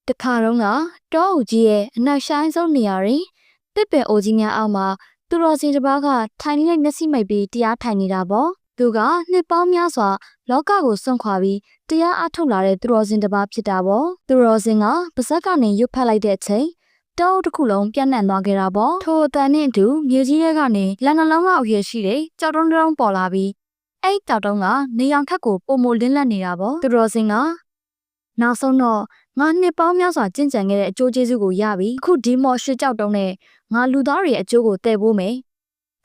တခါတော့ကတောအုပ်ကြီးရဲ့အနောက်ဆိုင်ဆုံးနေရာတွင်တစ်ပင်အိုကြီးများအောက်မှာသူတော်စင်တစ်ပါးကထိုင်နေတဲ့မျက်စိမိတ်ပြီးတရားထိုင်နေတာပေါ့သူကနှစ်ပေါင်းများစွာလောကကိုစွန့်ခွာပြီးတရားအထုတ်လာတဲ့သူတော်စင်တစ်ပါးဖြစ်တာပေါ့သူတော်စင်ကပါဇက်ကနေရွတ်ဖက်လိုက်တဲ့အချိန်တောအုပ်တစ်ခုလုံးပြန့်နှံ့သွားခဲ့တာပေါ့ထိုအတန်နဲ့အတူမြေကြီးထဲကနေလက်နှလုံးလောက်အရွယ်ရှိတဲ့ကြောက်တုံးတုံးပေါ်လာပြီးအဲ့ကြောက်တုံးကနေရောင်ထက်ကိုပုံမလင်းလက်နေတာပေါ့သူတော်စင်ကနောက်ဆုံးတော့ငါနှစ်ပေါင်းများစွာကျင့်ကြံခဲ့တဲ့အကျိုးကျေးဇူးကိုရပြီအခုဒီမော်ရွှေကြောက်တုံးနဲ့ငါလူသားတွေရဲ့အကျိုးကိုတည်ဖို့မယ်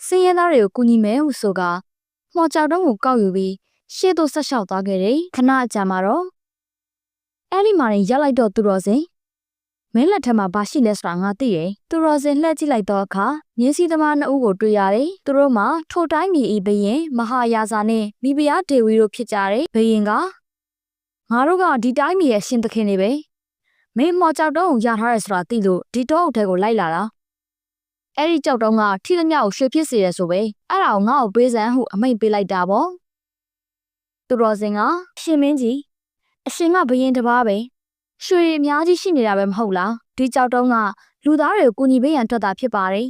စင်းရဲသားတွေကိုကူညီမယ်ဟုဆိုကမော်ကြောက်တုံးကိုကောက်ယူပြီးရှေ့သို့ဆက်လျှောက်သွားခဲ့တယ်ခဏအကြာမှာတော့အဲ့ဒီမှာရောက်လိုက်တော့သူတော်စင်မင်းလက်ထက်မှာဘာရှိလဲဆိုတာငါသိတယ်သူတော်စင်လှည့်ကြည့်လိုက်တော့အခါမြင်းစည်းသမားနှစ်ဦးကိုတွေ့ရတယ်သူတို့မှာထိုတိုင်းမြေဤဘရင်မဟာယာဇာနဲ့မိဖုရားဒေဝီတို့ဖြစ်ကြတယ်ဘရင်ကငါတို့ကဒီတိုင်းမြေရဲ့ရှင်သခင်တွေပဲမင်းမော်ကြောက်တုံးကိုရထားရဲဆိုတာသိလို့ဒီတောအုပ်ထဲကိုလိုက်လာတာအဲ့ဒီကြောက်တုံးကထိသမျှကိုရွှေဖြစ်စေတယ်ဆိုပဲအဲ့ဒါကိုငါ့ကိုပေးစမ်းဟုအမိန့်ပေးလိုက်တာပေါ့သူတော်စင်ကရှင်မင်းကြီးအရှင်ကဘရင်တစ်ပါးပဲရွှေအများကြီးရှိနေတာပဲမဟုတ်လားဒီကြောက်တုံးကလူသားတွေကိုကူညီပေးရန်ထွက်တာဖြစ်ပါတယ်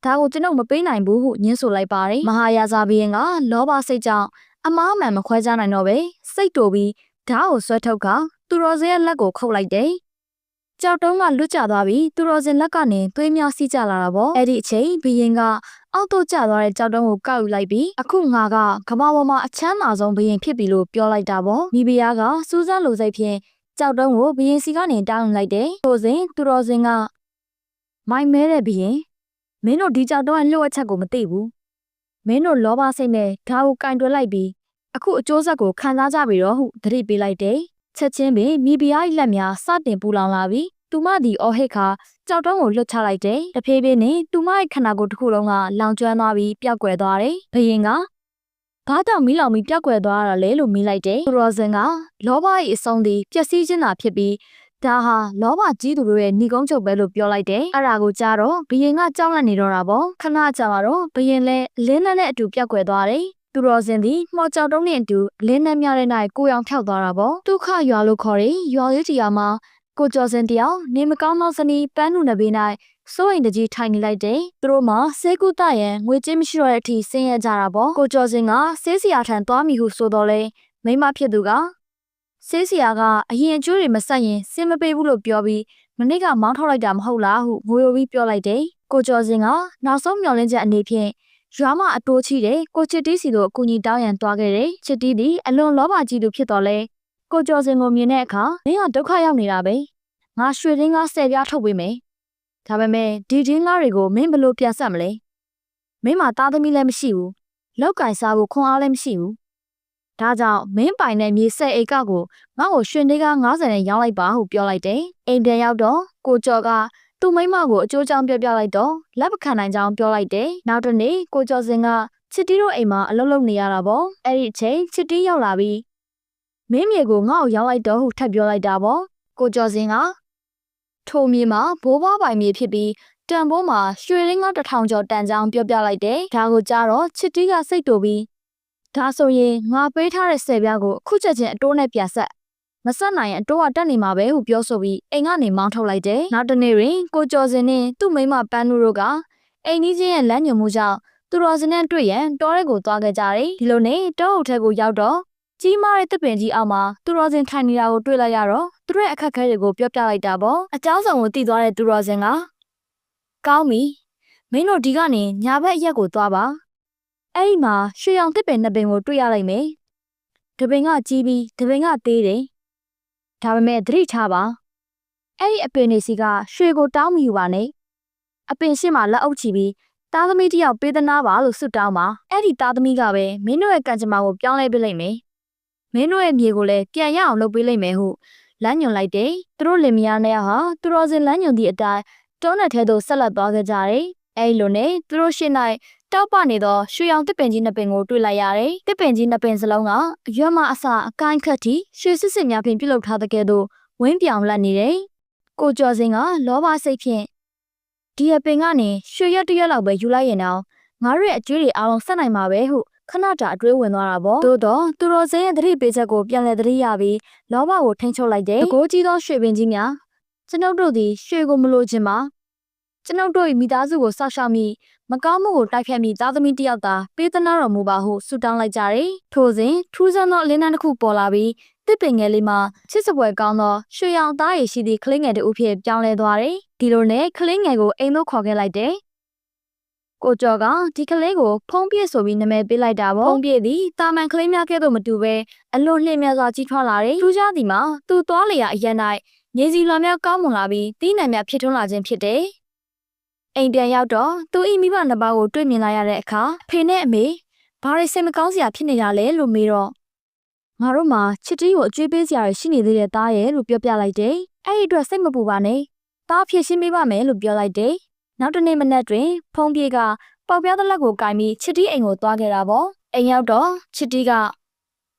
ဒါကိုကျွန်ုပ်မပေးနိုင်ဘူးဟုညှင်းဆိုလိုက်ပါတယ်မဟာယာဇာဘရင်ကလောဘစိတ်ကြောင့်အမားမှန်မခွဲခြားနိုင်တော့ပဲစိတ်တူပြီးဓာတ်ကိုဆွဲထုတ်ခါသူတော်စင်ရဲ့လက်ကိုခုတ်လိုက်တယ်ကြောက်တုံးကလွတ်ကျသွားပြီးသူတော်စင်လက်ကနေသွေးများစီးကျလာတာပေါ့အဲ့ဒီအချိန်ဘရင်ကအောက်သို့ကျသွားတဲ့ကြောက်တုံးကိုကောက်ယူလိုက်ပြီးအခုငါကကမ္ဘာပေါ်မှာအချမ်းသာဆုံးဘရင်ဖြစ်ပြီလို့ပြောလိုက်တာပေါ့မိဖုရားကစူးစမ်းလိုစိတ်ဖြင့်ကြောက်တုံးကိုဘရင်စီကနေတောင်းလိုက်တယ်ထို့စဉ်သူတော်စင်ကမိုင်းမဲတဲ့ဘရင်မင်းတို့ဒီကြောက်တုံးရဲ့လှုပ်အချက်ကိုမသိဘူးမင်းတို့လောဘစိတ်နဲ့ဓာတ်ကိုကင်တွယ်လိုက်ပြီးအခုအကျိုးဆက်ကိုခံစားကြပြီတော့ဟုသတိပေးလိုက်တယ်ချက်ချင်းပင်မိဖုရား၏လက်များစတင်ပူလောင်လာပြီးသူမသည်အော်ဟစ်ခါကြောက်တုံးကိုလွတ်ချလိုက်တယ်တဖြည်းဖြည်းနဲ့သူမ၏ခန္ဓာကိုယ်တစ်ခုလုံးကလောင်ကျွမ်းသွားပြီးပျောက်ကွယ်သွားတယ်ဘရင်ကဘာကြောင့်မီးလောင်ပြီးပျောက်ကွယ်သွားရတာလဲလို့မေးလိုက်တယ်သူတော်စင်ကလောဘ၏အဆုံးသည်ပျက်စီးခြင်းသာဖြစ်ပြီးဒါဟာလောဘကြီးသူတို့ရဲ့ဏီကုန်းချုပ်ပဲလို့ပြောလိုက်တယ်အဲ့ဒါကိုကြားတော့ဘရင်ကကြောက်လန့်နေတော့တာပေါ့ခဏကြာမှာတော့ဘရင်လည်းအလင်းနဲ့အတူပျောက်ကွယ်သွားတယ်သူတော်စင်သည်မှော်ကြောက်တုံးနဲ့အတူအလင်းနဲ့များတဲ့နိုင်ကိုရောင်ဖြောက်သွားတာပေါ့ဒုက္ခရွာလို့ခေါ်တယ်ရွာလေးတီယာမှာကိုကျော်စင်တယောက်နေမကောင်းသောဇနီးပန်းနုနဘေး၌စိုးရင်တကြီးထိုင်နေလိုက်တယ်သူတို့မှာဆေးကုသရန်ငွေကြေးမရှိတော့တဲ့အထိဆင်းရဲကြတာပေါ့ကိုကျော်စင်ကဆေးဆရာထံသွားမိဟုဆိုတော့လေမိမဖြစ်သူကဆေးဆရာကအရင်အကျိုးတွေမဆက်ရင်ဆင်းမပေးဘူးလို့ပြောပြီးမနေ့ကမောင်းထုတ်လိုက်တာမဟုတ်လားဟုငိုယိုပြီးပြောလိုက်တယ်ကိုကျော်စင်ကနောက်ဆုံးမျှော်လင့်ချက်အနေဖြင့်ရွာမအတိုးချီတဲ့ကိုချစ်တီးစီတို့အကူအညီတောင်းရန်သွားခဲ့တယ်ချစ်တီးသည်အလွန်လောဘကြီးသူဖြစ်တော်လဲကိုကျော်စင်ကိုမြင်တဲ့အခါမင်းကဒုက္ခရောက်နေတာပဲငါရွှေရင်းကား10ပြားထုတ်ပေးမယ်ဒါပေမဲ့ဒီရင်းကားတွေကိုမင်းဘယ်လိုပြန်ဆက်မလဲမင်းမသားသမီးလည်းမရှိဘူးလောက်ကင်စားဖို့ခွန်အားလည်းမရှိဘူးဒါကြောင့်မင်းပိုင်တဲ့မြေ10ဧကကိုငါ့ကိုရွှေရင်းကား90နဲ့ရောင်းလိုက်ပါဟုပြောလိုက်တယ်အိမ်ပြန်ရောက်တော့ကိုကျော်ကသူ့မိမကိုအကျိုးကြောင့်ပြောပြလိုက်တော့လက်မခံနိုင်ကြောင်းပြောလိုက်တယ်နောက်တစ်နေ့ကိုကျော်စင်ကချစ်တီးတို့အိမ်မှာအလုပ်လုပ်နေရတာပေါ့အဲ့ဒီအချိန်ချစ်တီးရောက်လာပြီးမင်းမြေကိုငါ့ကိုရောင်းလိုက်တော့ဟုထပ်ပြောလိုက်တာပေါ့ကိုကျော်စင်ကထိုမြေမှာဘိုးဘွားပိုင်မြေဖြစ်ပြီးတန်ဖိုးမှာရွှေရင်းကား1000ကျော်တန်ကြောင်းပြောပြလိုက်တယ်ဒါကိုကြားတော့ချစ်တီးကစိတ်တူပြီးဒါဆိုရင်ငါပေးထားတဲ့10ပြားကိုအခုချက်ချင်းအတိုးနဲ့ပြန်ဆက်မဆက်နိုင်ရင်အတိုးကတက်နေမှာပဲဟုပြောဆိုပြီးအိမ်ကနေမောင်းထုတ်လိုက်တယ်နောက်တနေ့တွင်ကိုကျော်စင်နဲ့သူ့မိန်းမပန်းနုတို့ကအိမ်ကြီးချင်းရဲ့လမ်းညွှန်မှုကြောင့်သူတော်စင်နဲ့တွေ့ရန်တောထဲကိုသွားခဲ့ကြတယ်ဒီလိုနဲ့တောအုပ်ထဲကိုရောက်တော့ကြီးမားတဲ့တစ်ပင်ကြီးအောက်မှာသူတော်စင်ထိုင်နေတာကိုတွေ့လိုက်ရတော့သူတို့ရဲ့အခက်အခဲတွေကိုပြောပြလိုက်တာပေါ့အကြောင်းစုံကိုသိသွားတဲ့သူတော်စင်ကကောင်းပြီမင်းတို့ဒီကနေညာဘက်အရက်ကိုသွားပါအဲ့ဒီမှာရွှေရောင်တစ်ပင်နှစ်ပင်ကိုတွေ့ရလိုက်မယ်တပင်ကကြီးပြီးတပင်ကသေးတယ်ဒါပေမဲ့သတိထားပါအဲ့ဒီအပင်နေစီကရွှေကိုတောင်းမယူပါနဲ့အပင်ရှင်းမှာလက်အုပ်ချပြီးသားသမီးတယောက်ပေးသနာပါလို့ဆုတောင်းပါအဲ့ဒီသားသမီးကပဲမင်းတို့ရဲ့ကံကြမ္မာကိုပြောင်းလဲပေးလိုက်မယ်မင်းတို့ရဲ့မြေကိုလည်းပြန်ရအောင်လုပ်ပေးလိုက်မယ်ဟုလမ်းညွှန်လိုက်တယ်သူတို့လင်မယားနှစ်ယောက်ဟာသူတော်စင်လမ်းညွှန်သည့်အတိုင်းတောနဲ့ထဲသို့ဆက်လက်သွားခဲ့ကြတယ်အဲ့လိုနဲ့သူတို့ရှေ့၌တောက်ပနေသောရွှေရောင်တစ်ပင်ကြီးနှစ်ပင်ကိုတွေ့လိုက်ရတယ်တစ်ပင်ကြီးနှစ်ပင်စလုံးကအရွက်မအစအကိုင်းခတ်ထိရွှေစစ်စစ်များဖြင့်ပြုလုပ်ထားတဲ့ကဲ့သို့ဝင်းပြောင်လက်နေတယ်ကိုကျော်စင်ကလောဘစိတ်ဖြင့်ဒီအပင်ကနေရွှေရက်တရက်လောက်ပဲယူလိုက်ရင်တော့ငါတို့ရဲ့အကျွေးတွေအားလုံးဆက်နိုင်မှာပဲဟုခဏတာအတွေးဝင်သွားတာပေါ့သို့တော့သူတော်စင်ရဲ့သတိပေးချက်ကိုပြန်လည်သတိရပြီးလောဘကိုထိန်းချုပ်လိုက်တယ်တကိုးကြီးသောရွှေပင်ကြီးများ ကျွန်ုပ်တို့သည်ရွှေကိုမလိုချင်ပါကျွန်ုပ်တို့၏မိသားစုကိုစောက်ရှောက်မိမကောင်းမှုကိုတိုက်ဖြတ်မိသားသမီးတစ်ယောက်သာပေးသနာတော်မူပါဟုဆုတောင်းလိုက်ကြတယ်ထို့စဉ်ထူးဆန်းသောအလင်းတန်းတစ်ခုပေါ်လာပြီးတစ်ပင်ငယ်လေးမှာချစ်စပွဲကောင်းသောရွှေရောင်သားရည်ရှိသည့်ကလေးငယ်တစ်ဦးဖြစ်ပြောင်းလဲသွားတယ်ဒီလိုနဲ့ကလေးငယ်ကိုအိမ်သို့ခေါ်ခဲ့လိုက်တယ်ကိုကျော်ကဒီကလေးကိုဖုံးပြည့်ဆိုပြီးနာမည်ပေးလိုက်တာပေါ့ဖုံးပြည့်သည်တာမန်ကလေးများကဲ့သို့မတူဘဲအလွန်လျင်မြန်စွာကြီးထွားလာတယ်ထူးခြားသည်မှာသူ့သွားလျာအရက်၌မြေစီလွှာများကောင်းမွန်လာပြီးတီးနှံများဖြစ်ထွန်းလာခြင်းဖြစ်တယ်အိမ်ပြန်ရောက်တော့သူ၏မိဘနှစ်ပါးကိုတွေ့မြင်လာရတဲ့အခါဖေနဲ့အမေဘာတွေစိတ်မကောင်းစရာဖြစ်နေတာလဲလို့မေးတော့ငါတို့မှာချစ်တီးကိုအကျွေးပေးစရာရှိနေသေးတဲ့သားရဲ့လို့ပြောပြလိုက်တယ်အဲ့ဒီအတွက်စိတ်မပူပါနဲ့သားဖြည့်ရှင်းပေးပါမယ်လို့ပြောလိုက်တယ်နောက်တနေ့မနက်တွင်ဖုံးပြေကပေါက်ပြားသလက်ကိုကင်ပြီးချစ်တီးအိမ်ကိုသွားခဲ့တာပေါ့အိမ်ရောက်တော့ချစ်တီးက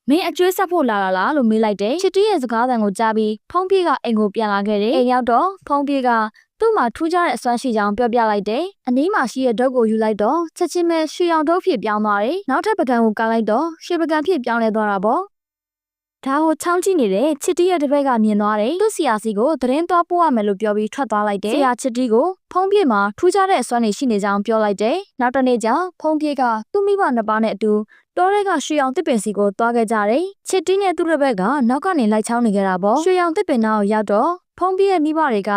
မင်းအကျွေးဆက်ဖို့လာတာလားလို့မေးလိုက်တယ်ချစ်တီးရဲ့စကားသံကိုကြားပြီးဖုံးပြေကအိမ်ကိုပြန်လာခဲ့တယ်အိမ်ရောက်တော့ဖုံးပြေကသူ့မှာထူးခြားတဲ့အစွမ်းရှိကြောင်းပြောပြလိုက်တယ်အနီးမှာရှိတဲ့ဒုတ်ကိုယူလိုက်တော့ချက်ချင်းပဲရွှေရောင်ဒုတ်ဖြစ်ပြောင်းသွားတယ်နောက်ထပ်ပကံကိုကာလိုက်တော့ရွှေပကံဖြစ်ပြောင်းလဲသွားတာပေါ့ဒါကိုချောင်းကြည့်နေတဲ့ချစ်တီးရဲ့တပည့်ကမြင်သွားတယ်သူ့ဆရာစီကိုသတင်းသွားပို့ရမယ်လို့ပြောပြီးထွက်သွားလိုက်တယ်ဆရာချစ်တီးကိုဖုံးပြေမှာထူးခြားတဲ့အစွမ်းတွေရှိနေကြောင်းပြောလိုက်တယ်နောက်တနေ့ကျဖုံးပြေကသူ့မိဘနှစ်ပါးနဲ့အတူတောထဲကရွှေရောင်တစ်ပင်စီကိုသွားခဲ့ကြတယ်ချစ်တီးနဲ့သူ့တပည့်ကနောက်ကနေလိုက်ချောင်းနေကြတာပေါ့ရွှေရောင်တစ်ပင်နာကိုရောက်တော့ဖုံးပြေရဲ့မိဘတွေက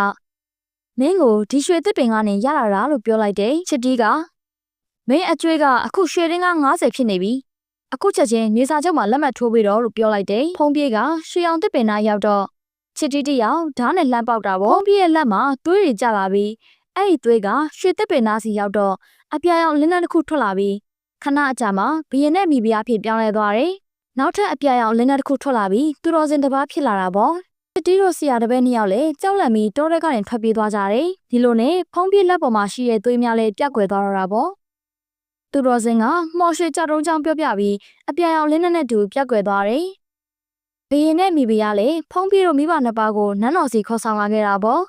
မင်းကိုဒီရွှေတစ်ပင်ကနေရလာတာလို့ပြောလိုက်တယ်ချစ်တီးကမင်းအကျွေးကအခုရွှေရင်းက90ဖြစ်နေပြီအခုချက်ချင်းမြေစာချုပ်မှာလက်မှတ်ထိုးပြီးတော့လို့ပြောလိုက်တယ်ဖုံးပြေကရွှေရောင်တစ်ပင်နာရောက်တော့ချစ်တီးတယောက်ဓာတ်နဲ့လှမ်းပေါက်တာပေါ့ဖုံးပြေရဲ့လက်မှာသွေးတွေကျလာပြီးအဲ့ဒီသွေးကရွှေတစ်ပင်နာစီရောက်တော့အပြာရောင်လင်းလန်းတစ်ခုထွက်လာပြီးခဏအကြာမှာဘရင်နဲ့မိဖုရားဖြစ်ပြောင်းလဲသွားတယ်နောက်ထပ်အပြာရောင်လင်းလန်းတစ်ခုထွက်လာပြီးသူတော်စင်တစ်ပါးဖြစ်လာတာပေါ့ချစ်တီးတို့ဆရာတပည့်နှစ်ယောက်လည်းကြောက်လန့်ပြီးတောထဲကနေထွက်ပြေးသွားကြတယ်ဒီလိုနဲ့ဖုံးပြေလက်ပေါ်မှာရှိတဲ့သွေးများလည်းပြတ်ကွယ်သွားတော့တာပေါ့သူတော်စင်ကမော်ရွှေကြောက်တုံးချောင်းပြောပြပြီးအပြာရောင်လင်းနဲ့တူပြတ်ကွယ်သွားတယ်ဘရင်နဲ့မိဖုရားလည်းဖုံးပြေတို့မိဘနှစ်ပါးကိုနန်းတော်စီခေါ်ဆောင်လာခဲ့တာပေါ့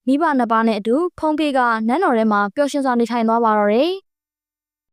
မိဘနှစ်ပါးနဲ့အတူဖုံးပြေကနန်းတော်ထဲမှာပျော်ရွှင်စွာနေထိုင်သွားပါတော့တယ်